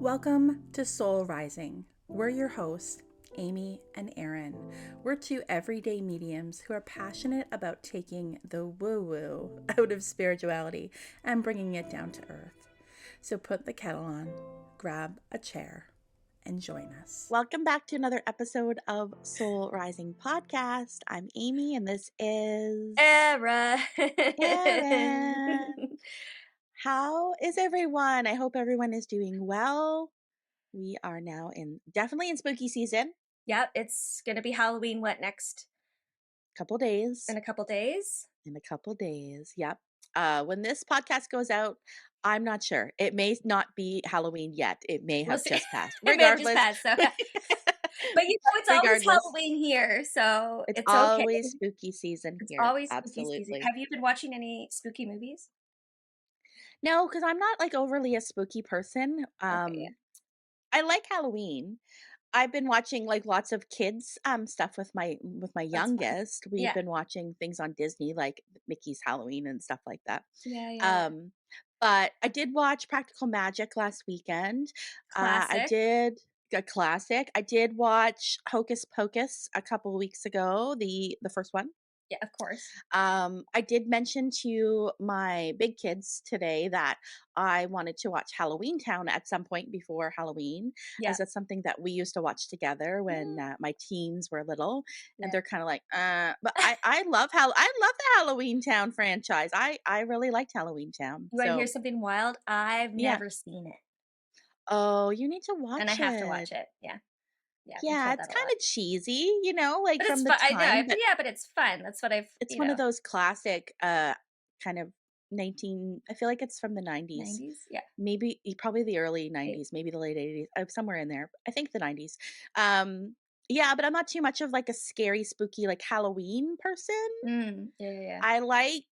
Welcome to Soul Rising. We're your hosts, Amy and Erin. We're two everyday mediums who are passionate about taking the woo-woo out of spirituality and bringing it down to earth. So put the kettle on, grab a chair, and join us. Welcome back to another episode of Soul Rising Podcast. I'm Amy and this is Erin. How is everyone? I hope everyone is doing well. We are now definitely in spooky season. Yep, it's gonna be Halloween. What next? Couple days. In a couple days. Yep. When this podcast goes out, I'm not sure. It may not be Halloween yet. It may have just passed. It may have just passed. So, but it's always Halloween here, so it's okay. always spooky season here. Always Absolutely. spooky season. Have you been watching any spooky movies? No, because I'm not like overly a spooky person. Okay, I like Halloween. I've been watching like lots of kids stuff with my fun. youngest. We've Yeah. been watching things on Disney like Mickey's Halloween and stuff like that. Yeah. But I did watch Practical Magic last weekend. I Classic. did a classic. I did watch Hocus Pocus a couple weeks ago, the first one. Yeah, of course. I did mention to my big kids today that I wanted to watch Halloween Town at some point before Halloween, Yeah. as that's something that we used to watch together when my teens were little, and Yeah. they're kind of like, but I love the Halloween Town franchise. I really liked Halloween Town. You want to hear something wild? I've never seen it. Oh, you need to watch it. And I have to watch it. Yeah. Yeah, it's kind of cheesy, like but from it's the fun. time. I know, but it's fun. That's what I've. It's one of those classic, kind of I feel like it's from the 90s. 90s, yeah. Maybe probably the early 90s, maybe the late 80s, somewhere in there. I think the 90s. Yeah, but I'm not too much of like a scary, spooky, like Halloween person. Yeah. I like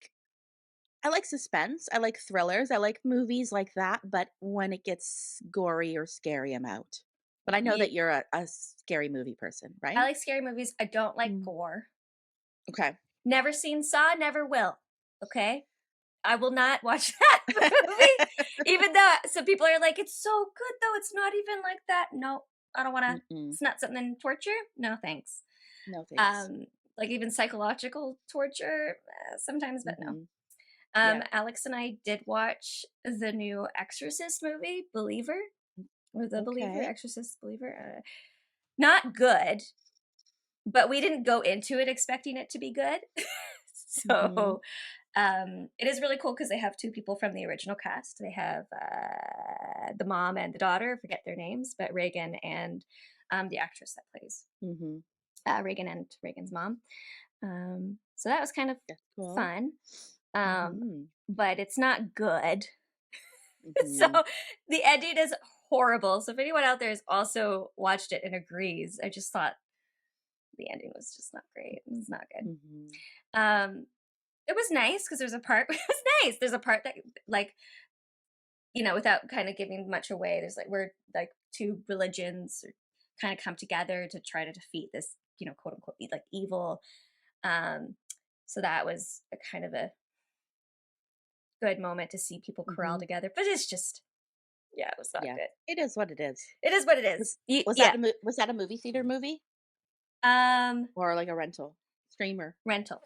suspense. I like thrillers. I like movies like that. But when it gets gory or scary, I'm out. But I know that you're a scary movie person, right? I like scary movies. I don't like gore. Okay. Never seen Saw, never will. Okay? I will not watch that movie. Even though some people are like, it's so good though. It's not even like that. No, I don't want to. It's not something torture. No, thanks. No thanks. Like even psychological torture sometimes, but no. Alex and I did watch the new Exorcist movie, Believer. Or The Believer, Exorcist Believer. Not good, but we didn't go into it expecting it to be good. So it is really cool because they have two people from the original cast. They have the mom and the daughter, I forget their names, but Reagan and the actress that plays Reagan and Reagan's mom. So that was kind of fun. But it's not good. So the ending is horrible. So if anyone out there has also watched it and agrees, I just thought the ending was just not great. It was not good. It was nice because there's a part. It was nice. There's a part that, like, without kind of giving much away, there's like where like two religions kind of come together to try to defeat this, quote unquote, like evil. So that was a kind of a good moment to see people corral together, but it's just, it was not good. It is what it is. It is what it is. Was that a movie theater movie? Or like a streamer rental.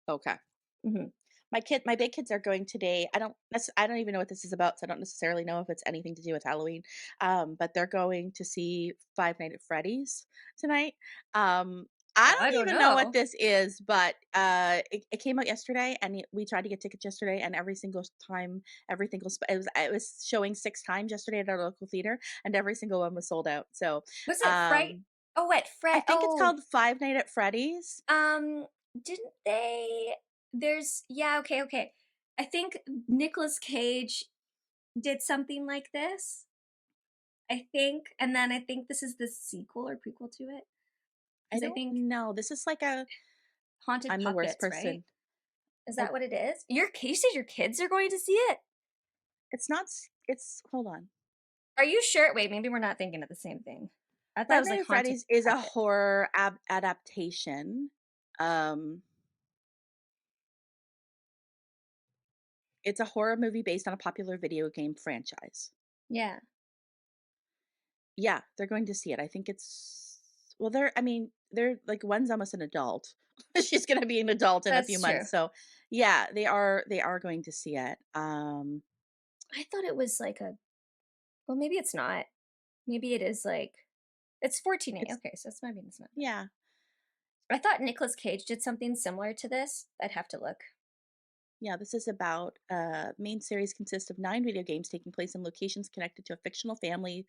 Okay. My big kids are going today. I don't even know what this is about, so I don't necessarily know if it's anything to do with Halloween. But they're going to see Five Nights at Freddy's tonight. I don't even know what this is, but it came out yesterday, and we tried to get tickets yesterday, and every single time, it was showing 6 times yesterday at our local theater, and every single one was sold out. So was it Fright? Oh, what Fred? I think it's called Five Nights at Freddy's. Didn't they? Okay. I think Nicolas Cage did something like this. I think, and then I think this is the sequel or prequel to it. I think no. This is like a haunted. I'm puppets, the worst person. Right? Is that what it is? You said your kids are going to see it. It's not. It's hold on. Are you sure? Wait, maybe we're not thinking of the same thing. I thought Five it was like Nights at Freddy's is a horror adaptation. It's a horror movie based on a popular video game franchise. Yeah. Yeah, they're going to see it. I think well, they're like one's almost an adult. She's gonna be an adult in a few That's true. months. So yeah, they are going to see it. I thought it was like well, maybe it's not. Maybe it is like, it's 14A. It's Okay, so it's maybe it's not. yeah. I thought Nicolas Cage did something similar to this. I'd have to look. Yeah, this is about main series consists of 9 video games taking place in locations connected to a fictional family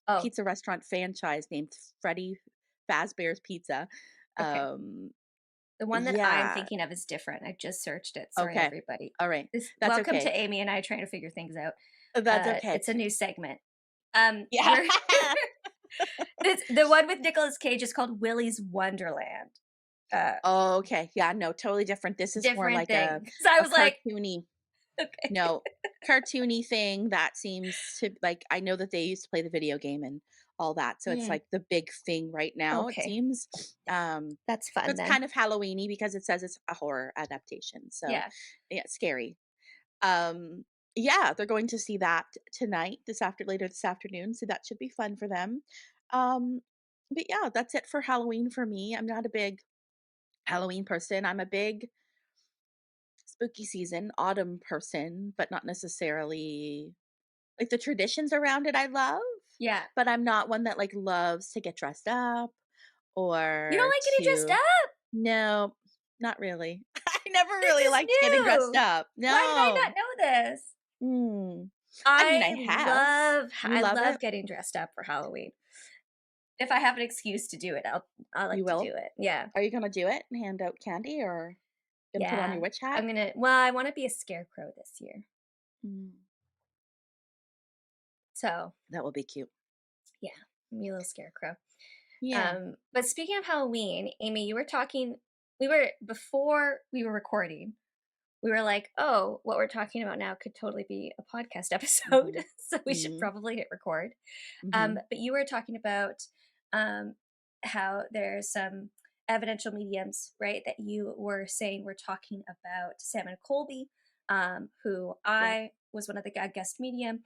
Oh, pizza restaurant franchise named Freddy Fazbear's Pizza. okay. Um, The one that I'm yeah. thinking of is different. I just searched it. Sorry, Okay. everybody. All right. This That's welcome okay. to Amy and I trying to figure things out. That's okay. It's a new segment. Yeah. We're the one with Nicolas Cage is called Willy's Wonderland. Uh, Oh, okay. Yeah, no, totally different. This is more Different like thing. So I a was like, cartoony, okay. no, cartoony thing that seems to like I know that they used to play the video game and all that. So it's Mm, like the big thing right now, it okay. seems. That's So fun it's then. kind of Halloweeny because it says it's a horror adaptation. So Yeah. yeah, scary. Um yeah, they're going to see that tonight, later this afternoon. So that should be fun for them. Um but yeah, that's it for Halloween for me. I'm not a big Halloween person. I'm a big spooky season, autumn person, but not necessarily like the traditions around it I love, Yeah. but I'm not one that like loves to get dressed up You don't or like getting dressed to up? no, not really. I never This really is liked getting dressed new. up. Why did I No. not know this? Mm. I mean, I I have. love You I love love it? getting dressed up for Halloween. If I have an excuse to do it, I You like to do will? it. Yeah. Are you gonna do it and hand out candy or gonna put on Yeah. your witch hat? Well, I want to be a scarecrow this year. Mm. So, That will be cute. yeah, be a little scarecrow. Yeah. But speaking of Halloween, Amy, before we were recording, we were like, oh, what we're talking about now could totally be a podcast episode. Mhm. So we should Mhm. probably hit record. Mhm. But you were talking about um, how there's some evidential mediums, right? That you were saying we're talking about Sam and Colby, who Yep. I was one of the guest medium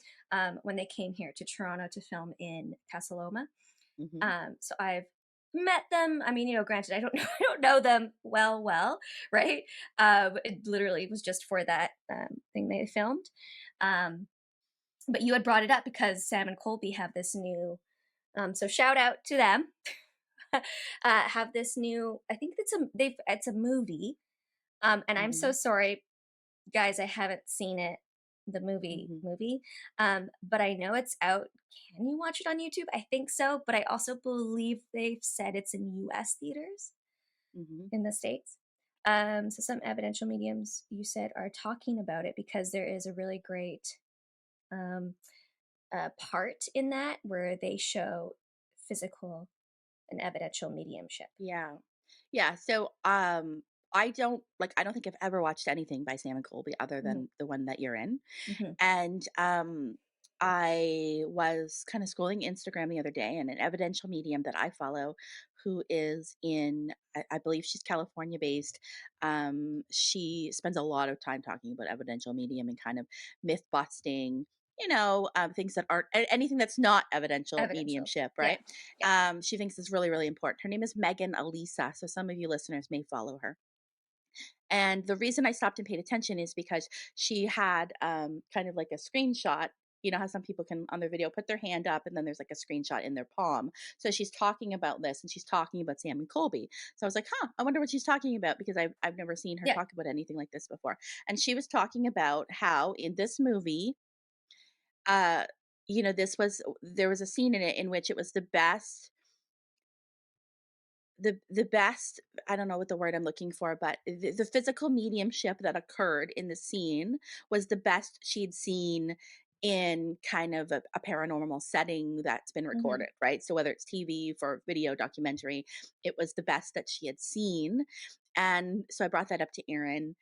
when they came here to Toronto to film in Casa Loma. Mhm. So I've met them. I mean, granted, I don't know, I don't know them well, right? It literally was just for that thing they filmed. Um, but you had brought it up because Sam and Colby have this new. So shout out to them. Have this new. I think it's a movie. And I'm so Mhm. sorry, guys. I haven't seen it. The Mhm. movie. But I know it's out. Can you watch it on YouTube? I think so. But I also believe they've said it's in US theaters Mhm. in the States. So some evidential mediums you said are talking about it because there is a really great um, part in that where they show physical and evidential mediumship. Yeah. Yeah, so, I don't think I've ever watched anything by Sam and Colby other Mm-hmm. than the one that you're in, Mm-hmm. and, I was kinda scrolling Instagram the other day, and an evidential medium that I follow who is I believe she's California-based, she spends a lot of time talking about evidential medium and kind of myth busting, things that aren't anything that's not evidential Evidential. mediumship, Yeah. right? Yeah. She thinks is really, really important. Her name is Megan Elisa, so some of you listeners may follow her. And the reason I stopped and paid attention is because she had kind of like a screenshot. You know how some people can on their video put their hand up and then there's like a screenshot in their palm. So she's talking about this and she's talking about Sam and Colby. So I was like, huh, I wonder what she's talking about because I've never seen her Yeah. talk about anything like this before. And she was talking about how in this movie, uh, there was a scene in it in which it was the best. I don't know what the word I'm looking for, but the physical mediumship that occurred in the scene was the best she'd seen in kind of a paranormal setting that's been Mm-hmm. recorded, right? So whether it's TV, for video, documentary, it was the best that she had seen. And so I brought that up to Erin,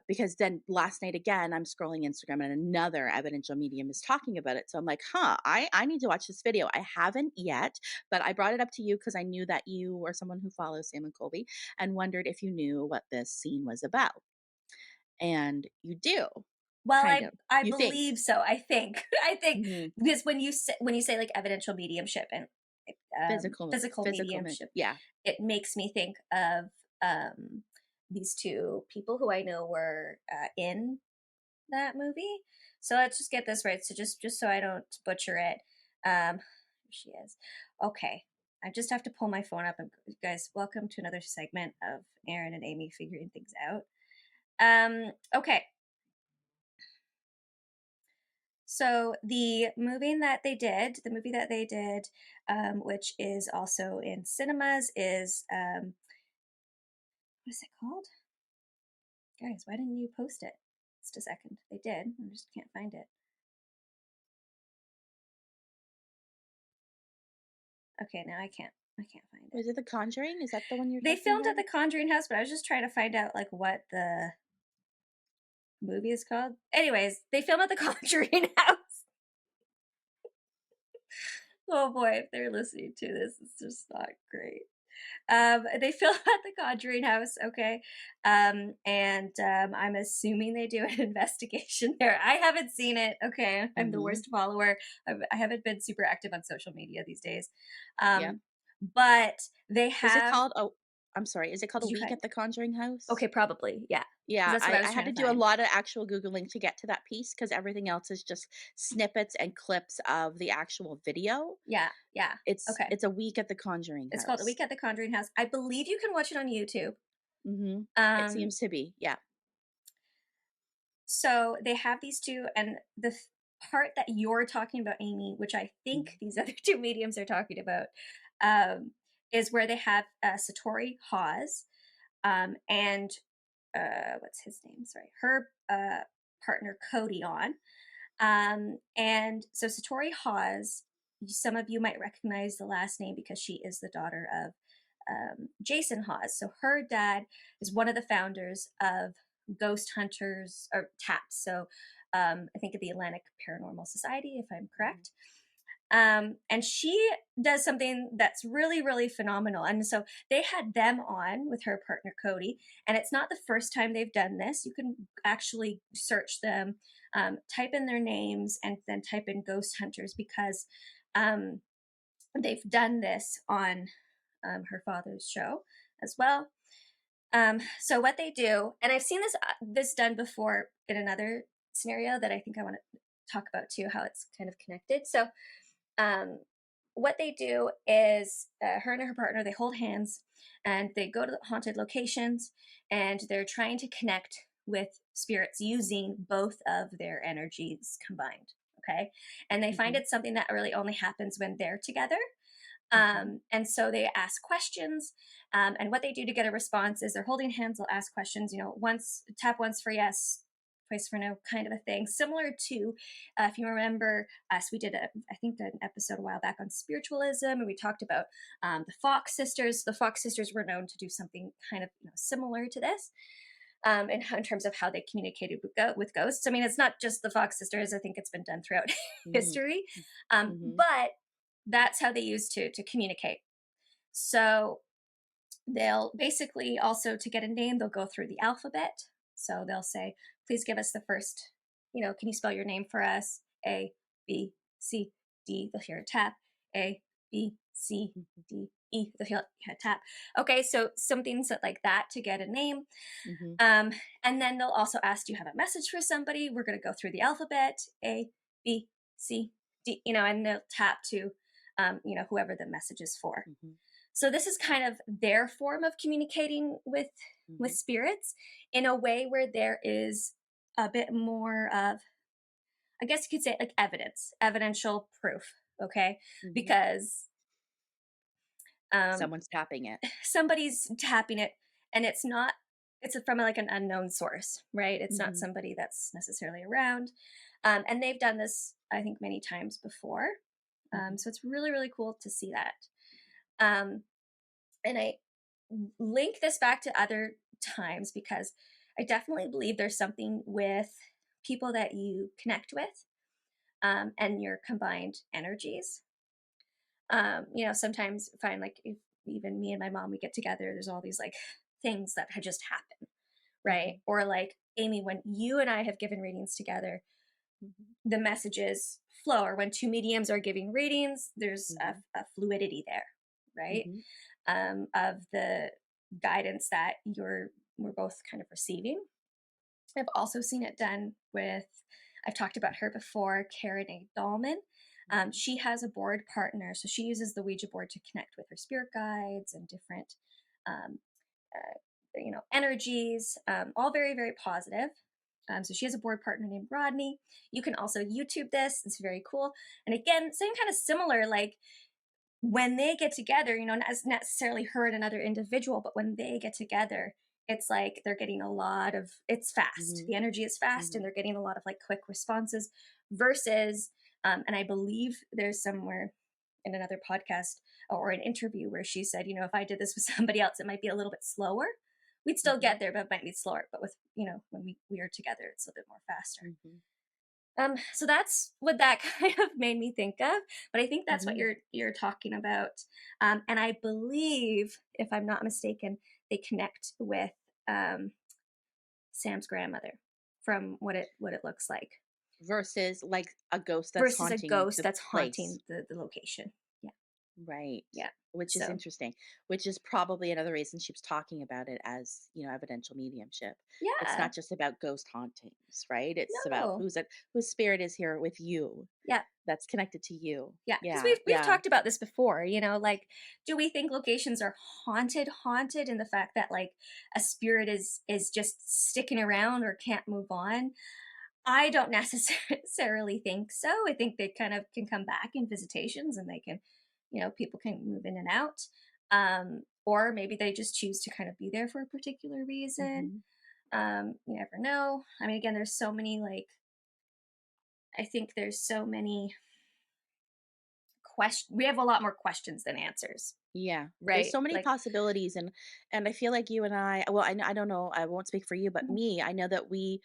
because then last night again, I'm scrolling Instagram and another evidential medium is talking about it. So I'm like, huh, I need to watch this video. I haven't yet, but I brought it up to you because I knew that you were someone who follows Sam and Colby and wondered if you knew what this scene was about. And you do. Well, kind of. I You think? believe so. I think I think Hmm. because when you say like evidential mediumship and physical mediumship, Yeah. it makes me think of um, these two people who I know were in that movie. So let's just get this right. So just so I don't butcher it, here she is. Okay, I just have to pull my phone up. And guys, welcome to another segment of Erin and Amy figuring things out. Okay. So the movie that they did, which is also in cinemas, is what is it called? Guys, why didn't you post it? Just a second. They did. I just can't find it. Okay, now I can't find it. Was it The Conjuring? Is that the one you're They talking filmed about? at the Conjuring house, but I was just trying to find out like what the movie is called. Anyways, they filmed at the Conjuring house. Oh boy, if they're listening to this, it's just not great. They filmed at the Conjuring house, okay, and I'm assuming they do an investigation there. I haven't seen it, okay. I'm the worst follower. I haven't been super active on social media these days, Yeah. but they Is it have. called? Oh, I'm sorry. Is it called A Did you Week find at the Conjuring House? Okay, probably, yeah. 'Cause Yeah, that's what I I was had trying to to do a find. lot of actual Googling to get to that piece because everything else is just snippets and clips of the actual video. Yeah, yeah. Okay. It's A Week at the Conjuring It's called A House. Week at the Conjuring House. I believe you can watch it on YouTube. It Um, seems to be, yeah. so they have these two, and the part that you're talking about, Amy, which I think these other two mediums are talking about, is where they have Satori Hawes and what's his name? Sorry, her partner Cody on. And so Satori Hawes, some of you might recognize the last name because she is the daughter of Jason Hawes. So her dad is one of the founders of Ghost Hunters or TAPS. So I think of the Atlantic Paranormal Society, if I'm correct. And she does something that's really, really phenomenal. And so they had them on with her partner Cody, and it's not the first time they've done this. You can actually search them, type in their names, and then type in Ghost Hunters because they've done this on her father's show as well. So what they do, and I've seen this done before in another scenario that I think I want to talk about too, how it's kind of connected. So what they do is her and her partner, they hold hands and they go to the haunted locations and they're trying to connect with spirits using both of their energies combined. Okay. And they find it's something that really only happens when they're together. And so they ask questions, and what they do to get a response is they're holding hands. They'll ask questions, tap once for yes, twice for no, kind of a thing. Similar to, if you remember us, we did I think an episode a while back on spiritualism, and we talked about the Fox sisters. The Fox sisters were known to do something kind of similar to this. In terms of how they communicated with ghosts. I mean, it's not just the Fox sisters. I think it's been done throughout history. But that's how they used to communicate. So they'll basically also, to get a name, they'll go through the alphabet. So they'll say, please give us the first, can you spell your name for us? A, B, C, D. They'll hear a tap. A, B, C, D, E. They'll hear a tap. Okay, so something like that to get a name. And then they'll also ask, do you have a message for somebody? We're going to go through the alphabet. A, B, C, D, and they'll tap to whoever the message is for. So this is kind of their form of communicating with spirits in a way where there is a bit more of, I guess you could say, like evidential proof. Okay, because someone's tapping it. Somebody's tapping it, and it's from like an unknown source, right? It's not somebody that's necessarily around. And they've done this, I think, many times before. So it's really, really cool to see that. And I link this back to other times because I definitely believe there's something with people that you connect with and your combined energies. Sometimes find like if even me and my mom, we get together, there's all these like things that had just happened, right? Or like, Amy, when you and I have given readings together, the messages flow, or when two mediums are giving readings, there's a fluidity there, right? Of the guidance that we're both kind of receiving. I've also seen it done with, I've talked about her before, Karen A. Dahlman. She has a board partner, so she uses the Ouija board to connect with her spirit guides and different, energies, all very, very positive. So she has a board partner named Rodney. You can also YouTube this. It's very cool. And again, same kind of similar, like when they get together, not necessarily her and another individual, but when they get together, it's like they're getting a lot of, it's fast. The energy is fast and they're getting a lot of like quick responses versus, and I believe there's somewhere in another podcast or an interview where she said, if I did this with somebody else, it might be a little bit slower. We'd still get there, but it might be slower. But with, when we are together, it's a bit more faster. So that's what that kind of made me think of. But I think that's what you're talking about. And I believe, if I'm not mistaken, they connect with Sam's grandmother from what it looks like. Versus like a ghost that's haunting the location. Yeah. Right. Yeah. Which is interesting, which is probably another reason she was talking about it as, evidential mediumship. Yeah. It's not just about ghost hauntings, right? It's about whose spirit is here with you. Yeah. That's connected to you. Yeah. Because we've talked about this before, like, do we think locations are haunted in the fact that like a spirit is just sticking around or can't move on? I don't necessarily think so. I think they kind of can come back in visitations and they can, people can move in and out. Or maybe they just choose to kind of be there for a particular reason. You never know. I mean, again, there's so many, like, I think there's so many questions. We have a lot more questions than answers. Yeah. Right. There's so many possibilities. And I feel like you and I don't know, I won't speak for you, but me, I know that we,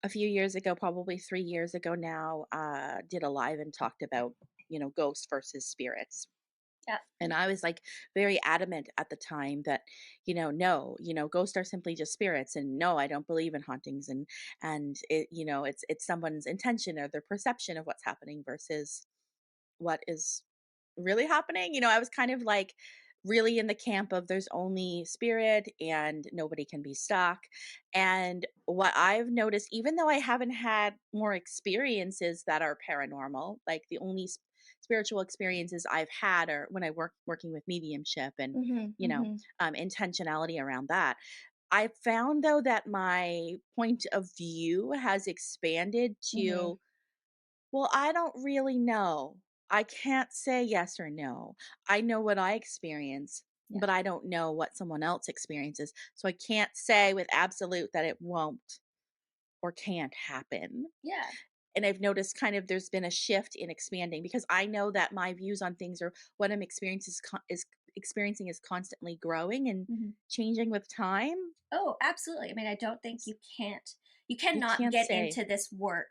a few years ago, probably 3 years ago now, did a live and talked about, ghosts versus spirits. Yeah. And I was like very adamant at the time that, no, ghosts are simply just spirits, and no, I don't believe in hauntings, and it, it's someone's intention or their perception of what's happening versus what is really happening. I was kind of like really in the camp of there's only spirit and nobody can be stuck. And what I've noticed, even though I haven't had more experiences that are paranormal, like the only spiritual experiences I've had are when I working with mediumship and intentionality around that. I found though that my point of view has expanded to, well, I don't really know. I can't say yes or no. I know what I experience, but I don't know what someone else experiences. So I can't say with absolute that it won't or can't happen. Yeah. And I've noticed kind of there's been a shift in expanding because I know that my views on things or what I'm experiencing is constantly growing and changing with time. Oh, absolutely. I mean, I don't think you cannot get into this work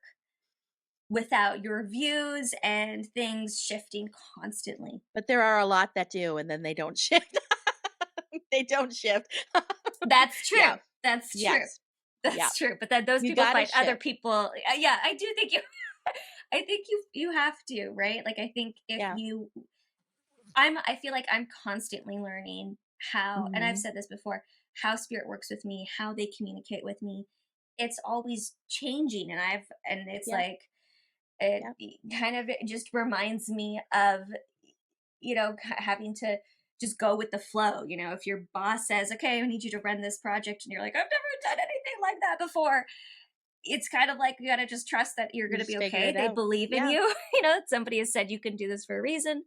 without your views and things shifting constantly. But there are a lot that do, and then they don't shift. They don't shift. That's true. Yeah. That's true. Yes. That's true. But then those people find shift. other people. Yeah, I do think I think you have to, right? Like, I think if I feel like I'm constantly learning how, and I've said this before, how spirit works with me, how they communicate with me. It's always changing, and it's like, it kind of just reminds me of, having to just go with the flow. If your boss says, okay, I need you to run this project, and you're like, I've never done anything like that before. It's kind of like, you got to just trust that you're going to be okay. They believe in you. Somebody has said you can do this for a reason.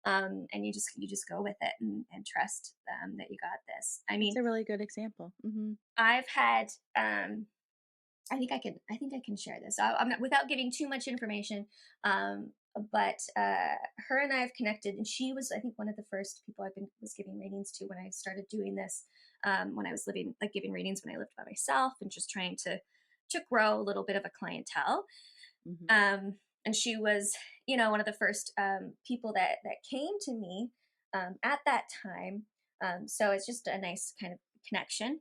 And you just go with it and trust that you got this. I mean, it's a really good example. I've had, I think I can share this. I'm not, without giving too much information. But her and I have connected, and she was, I think, one of the first people was giving readings to when I started doing this. When I was giving readings when I lived by myself and just trying to grow a little bit of a clientele. And she was, one of the first people that came to me at that time. So it's just a nice kind of connection.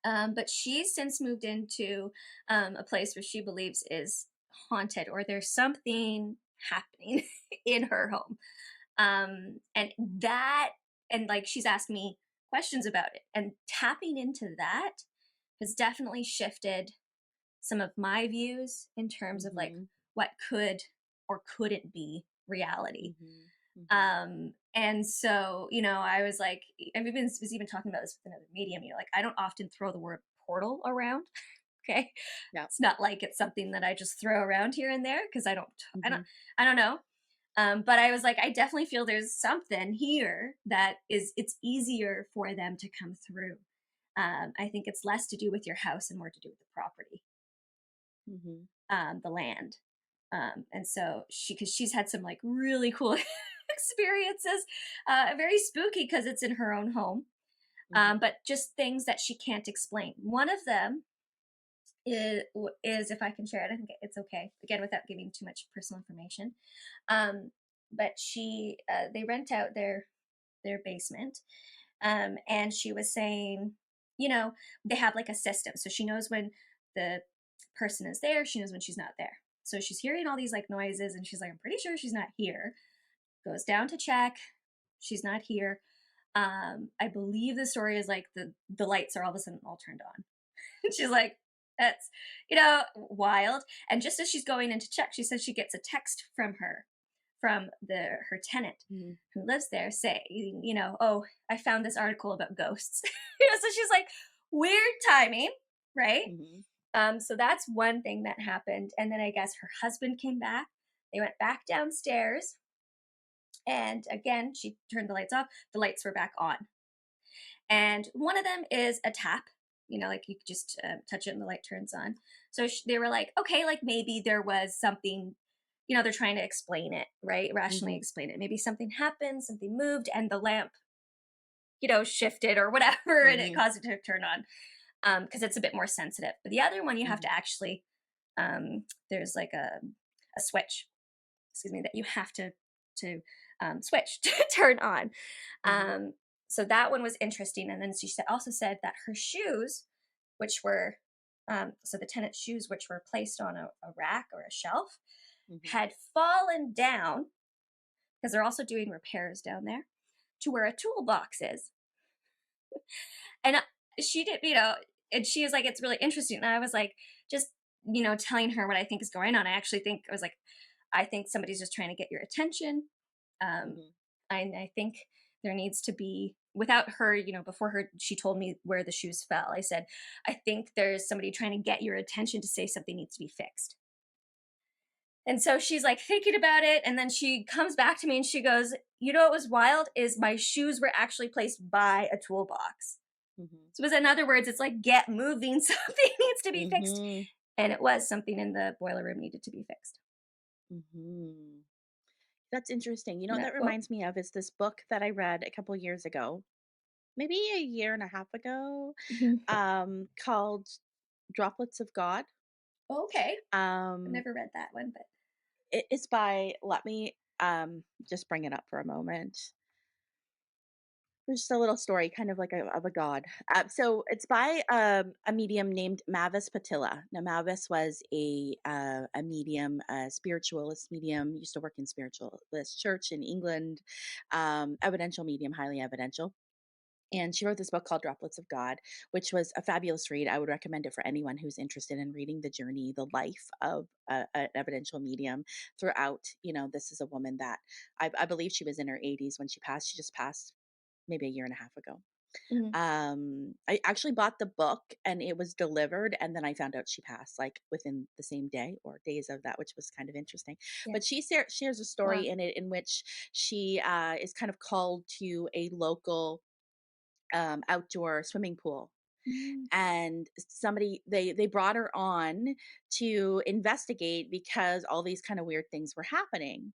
But she's since moved into a place where she believes is haunted, or there's something happening in her home. And like she's asked me questions about it, and tapping into that has definitely shifted some of my views in terms of like what could or couldn't be reality. And so, I was like, I was even talking about this with another medium, like, I don't often throw the word portal around. Okay. Yeah. It's not like it's something that I just throw around here and there, because I don't know. But I was like, I definitely feel there's something here that it's easier for them to come through. I think it's less to do with your house and more to do with the property, the land. And so because she's had some like really cool experiences, very spooky because it's in her own home, but just things that she can't explain. One of them is if I can share it, I think it's okay, again, without giving too much personal information. But they rent out their basement, and she was saying, they have like a system, so she knows when the person is there, she knows when she's not there. So she's hearing all these like noises, and she's like, I'm pretty sure she's not here. Goes down to check, she's not here. I believe the story is like the lights are all of a sudden all turned on. She's like, that's wild. And just as she's going in to check, she says she gets a text from her tenant who lives there saying, oh, I found this article about ghosts. So she's like, weird timing, right? So that's one thing that happened. And then I guess her husband came back. They went back downstairs, and again, she turned the lights off. The lights were back on. And one of them is a tap, like you could just touch it and the light turns on. So they were like, okay, like maybe there was something, they're trying to explain it, right? Rationally explain it. Maybe something happened, something moved, and the lamp, shifted or whatever, and it caused it to turn on, because it's a bit more sensitive. But the other one, you have to actually, there's like a switch, that you have to switch to turn on. So that one was interesting. And then she also said that her shoes, which were, so the tenant's shoes, which were placed on a rack or a shelf, had fallen down, because they're also doing repairs down there, to where a toolbox is. And she did, and she was like, it's really interesting. And I was like, just, telling her what I think is going on. I think somebody's just trying to get your attention. I think there needs to be, without her, before she told me where the shoes fell, I said, I think there's somebody trying to get your attention to say something needs to be fixed. And so she's like thinking about it. And then she comes back to me and she goes, what was wild is my shoes were actually placed by a toolbox. So in other words, it's like, get moving, something needs to be fixed. And it was something in the boiler room needed to be fixed. That's interesting. What that reminds me of is this book that I read a couple years ago, maybe a year and a half ago, called Droplets of God. Okay. I've never read that one, but it's by, let me just bring it up for a moment. There's just a little story, kind of like of a god. So it's by a medium named Mavis Patilla. Now, Mavis was a medium, a spiritualist medium, used to work in spiritualist church in England, evidential medium, highly evidential. And she wrote this book called Droplets of God, which was a fabulous read. I would recommend it for anyone who's interested in reading the journey, the life of an evidential medium throughout. This is a woman that I believe she was in her 80s when she passed. She just passed maybe a year and a half ago. I actually bought the book and it was delivered, and then I found out she passed like within the same day or days of that, which was kind of interesting. But she shares a story in it in which she is kind of called to a local outdoor swimming pool. And somebody, they brought her on to investigate because all these kind of weird things were happening.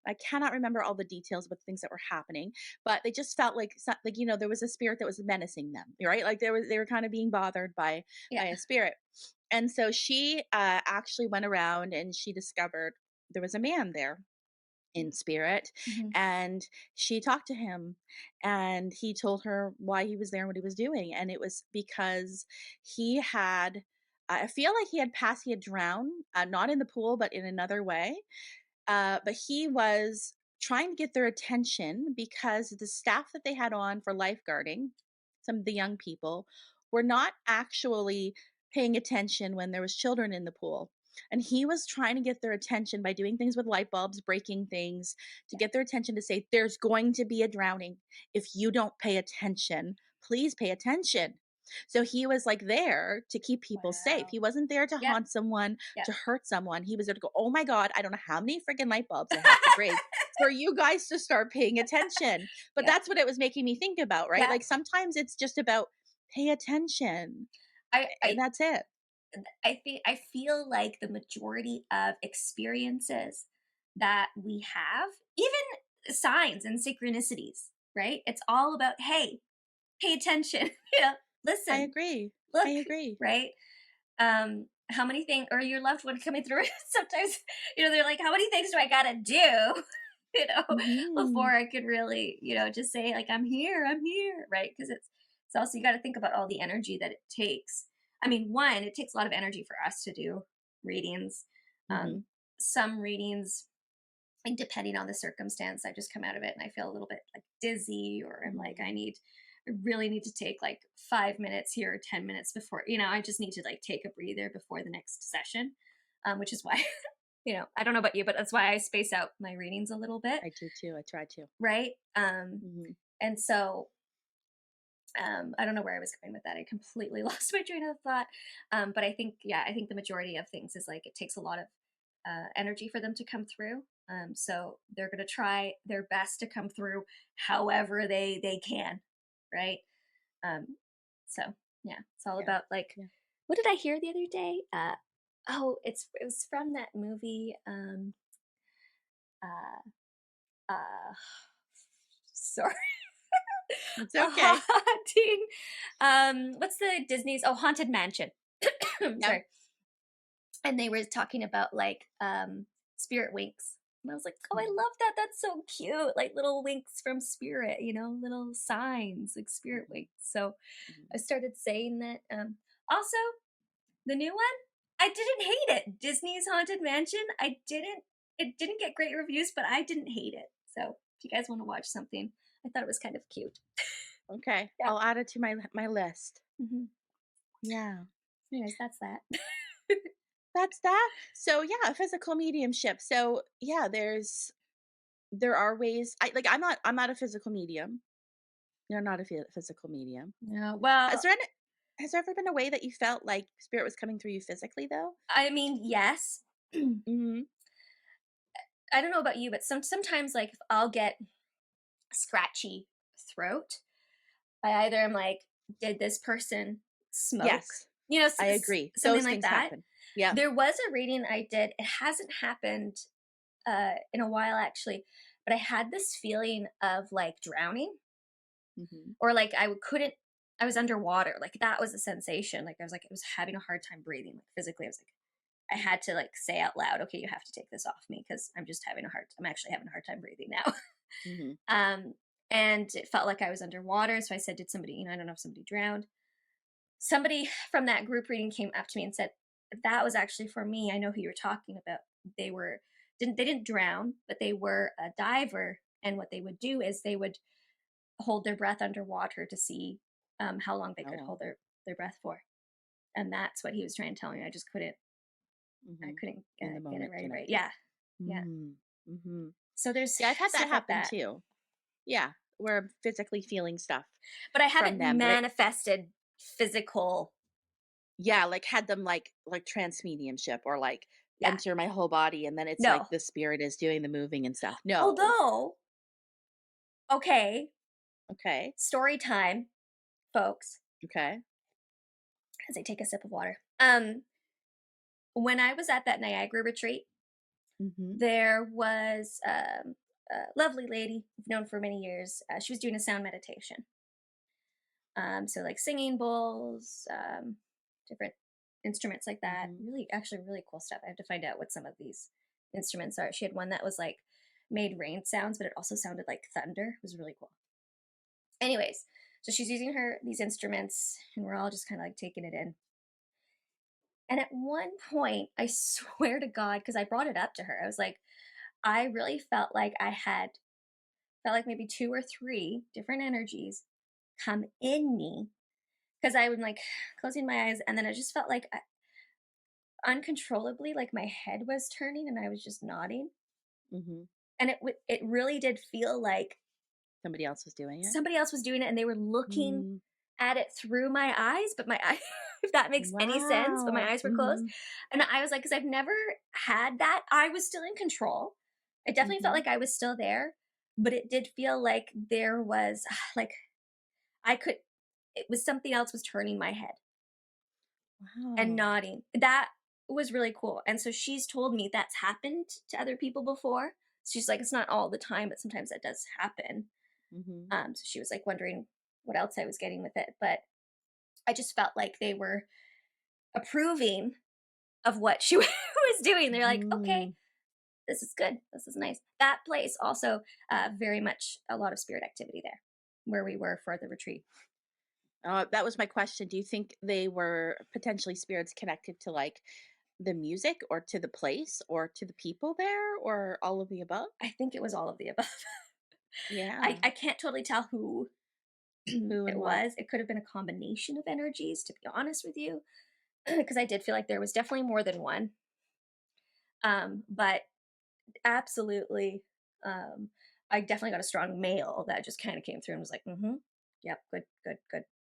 I cannot remember all the details of the things that were happening, but they just felt like there was a spirit that was menacing them, right? Like they were kind of being bothered by a spirit. And so she actually went around and she discovered there was a man there in spirit. And she talked to him, and he told her why he was there and what he was doing. And it was because he had, I feel like he had drowned, not in the pool, but in another way. But he was trying to get their attention because the staff that they had on for lifeguarding, some of the young people, were not actually paying attention when there was children in the pool. And he was trying to get their attention by doing things with light bulbs, breaking things, to get their attention to say, there's going to be a drowning. If you don't pay attention, please pay attention. So he was like there to keep people safe. He wasn't there to haunt someone, to hurt someone. He was there to go, oh my God, I don't know how many freaking light bulbs I have to break for you guys to start paying attention. But that's what it was making me think about, right? Like sometimes it's just about pay attention. And that's it. I feel like the majority of experiences that we have, even signs and synchronicities, right? It's all about, hey, pay attention. Listen. I agree. Look, I agree. Right? How many things, or your loved one coming through, sometimes, they're like, how many things do I gotta do, before I could really, just say like, I'm here, right? Because it's also, you got to think about all the energy that it takes. I mean, one, it takes a lot of energy for us to do readings. Some readings, like depending on the circumstance, I just come out of it and I feel a little bit like dizzy, or I'm like, I really need to take like 5 minutes here or 10 minutes before, I just need to like take a breather before the next session, which is why, I don't know about you, but that's why I space out my readings a little bit. I do too. I try to. Right. And so, I don't know where I was going with that. I completely lost my train of thought. But I think the majority of things is like, it takes a lot of energy for them to come through. So they're going to try their best to come through however they can. Right. So yeah, it's all about like, what did I hear the other day? It was from that movie. Sorry. It's okay. What's the Disney's? Oh, Haunted Mansion. Sorry. And they were talking about like spirit winks. And I was like, oh, I love that. That's so cute. Like little winks from spirit, little signs, like spirit winks. So I started saying that. Also, the new one, I didn't hate it. Disney's Haunted Mansion. It didn't get great reviews, but I didn't hate it. So if you guys want to watch something, I thought it was kind of cute. Okay. Yeah. I'll add it to my list. Yeah. Anyways, that's that. That's that. So yeah, physical mediumship. So yeah, there are ways. I'm not a physical medium. You're not a physical medium. No. Well, has there ever been a way that you felt like spirit was coming through you physically though? I mean, yes. I don't know about you, but sometimes like if I'll get scratchy throat, I either am like, did this person smoke? Yes. I agree. Something Those like things that. happen. Yeah. There was a reading I did. It hasn't happened in a while actually, but I had this feeling of like drowning, or like I was underwater. Like that was a sensation. Like I was having a hard time breathing. Like physically, I was like, I had to like say out loud, okay, you have to take this off me because I'm actually having a hard time breathing now. And it felt like I was underwater. So I said, did somebody, I don't know if somebody drowned. Somebody from that group reading came up to me and said, that was actually for me. I know who you're talking about. They didn't drown, but they were a diver. And what they would do is they would hold their breath underwater to see how long they could hold their breath for. And that's what he was trying to tell me. I just couldn't, I couldn't get it right. Yeah. Yeah. So I've had that happen too. Yeah. We're physically feeling stuff. But I haven't manifested physical. Yeah. Like had them like trance mediumship or like enter my whole body. And then it's like the spirit is doing the moving and stuff. No. Although, okay. Story time, folks. Okay. As I take a sip of water. When I was at that Niagara retreat, there was a lovely lady I've known for many years. She was doing a sound meditation. So like singing bowls, different instruments like that. Really cool stuff. I have to find out what some of these instruments are. She had one that was like made rain sounds, but it also sounded like thunder. It was really cool. Anyways, so she's using these instruments, and we're all just kind of like taking it in. And at one point, I swear to God, because I brought it up to her, I was like, I really felt like felt like maybe 2 or 3 different energies come in me, because I would like closing my eyes, and then I just felt like uncontrollably, like my head was turning, and I was just nodding. Mm-hmm. And it really did feel like somebody else was doing it. Somebody else was doing it, and they were looking at it through my eyes, but my eyes, if that makes any sense, but my eyes were closed. And I was like, because I've never had that. I was still in control. I definitely felt like I was still there, but it did feel like there was like it was something else was turning my head and nodding. That was really cool. And so she's told me that's happened to other people before. She's like, it's not all the time, but sometimes that does happen. So she was like wondering what else I was getting with it, but I just felt like they were approving of what she was doing. They're like, okay, this is good. This is nice. That place also very much a lot of spirit activity there where we were for the retreat. That was my question. Do you think they were potentially spirits connected to like the music or to the place or to the people there or all of the above? I think it was all of the above. Yeah. I can't totally tell who it was. It could have been a combination of energies, to be honest with you, because I did feel like there was definitely more than one. But absolutely, I definitely got a strong male that just kind of came through and was like, yep, good.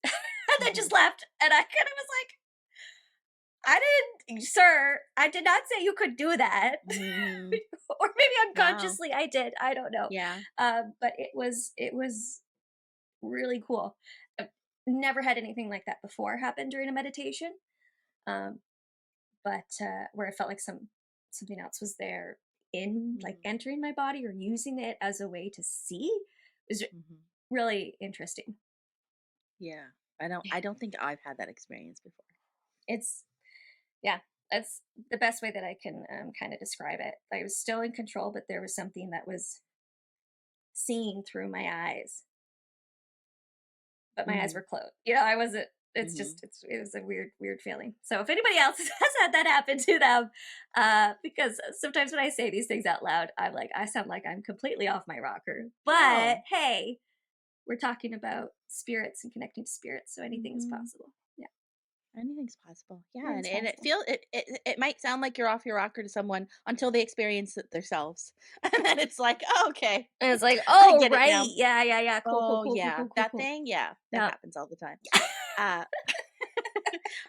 And then just left. And I kind of was like, sir, I did not say you could do that. Or maybe unconsciously I did. I don't know. Yeah. But it was really cool. I've never had anything like that before happen during a meditation. But where I felt like something else was there like entering my body or using it as a way to see was really interesting. Yeah. I don't think I've had that experience before. That's the best way that I can kind of describe it. I was still in control, but there was something that was seen through my eyes. But my eyes were closed. I wasn't, it's just, it was a weird feeling. So if anybody else has had that happen to them, because sometimes when I say these things out loud, I'm like, I sound like I'm completely off my rocker. But hey, we're talking about spirits and connecting to spirits. So anything's possible. Yeah. Anything's possible. Yeah. And it might sound like you're off your rocker to someone until they experience it themselves. And then it's like, oh, okay. And it's like, oh, right. Yeah. Cool. That thing. Yeah. That happens all the time.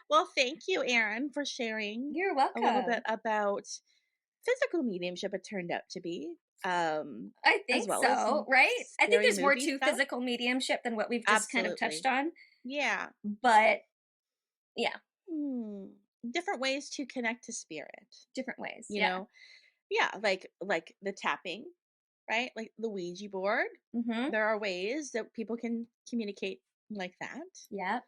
Well, thank you, Erin, for sharing. You're welcome. A little bit about physical mediumship it turned out to be. I think so, right? I think there's more to physical mediumship than what we've just kind of touched on. Yeah. But yeah. Different ways to connect to spirit. Different ways. You know? Yeah, like the tapping, right? Like the Ouija board. There are ways that people can communicate like that. Yeah.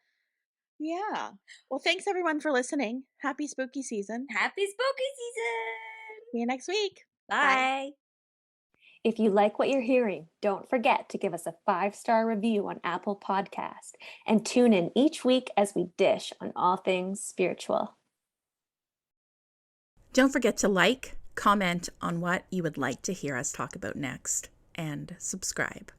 Yeah. Well, thanks everyone for listening. Happy spooky season. Happy spooky season. See you next week. Bye. If you like what you're hearing, don't forget to give us a 5-star review on Apple Podcast and tune in each week as we dish on all things spiritual. Don't forget to like, comment on what you would like to hear us talk about next, and subscribe.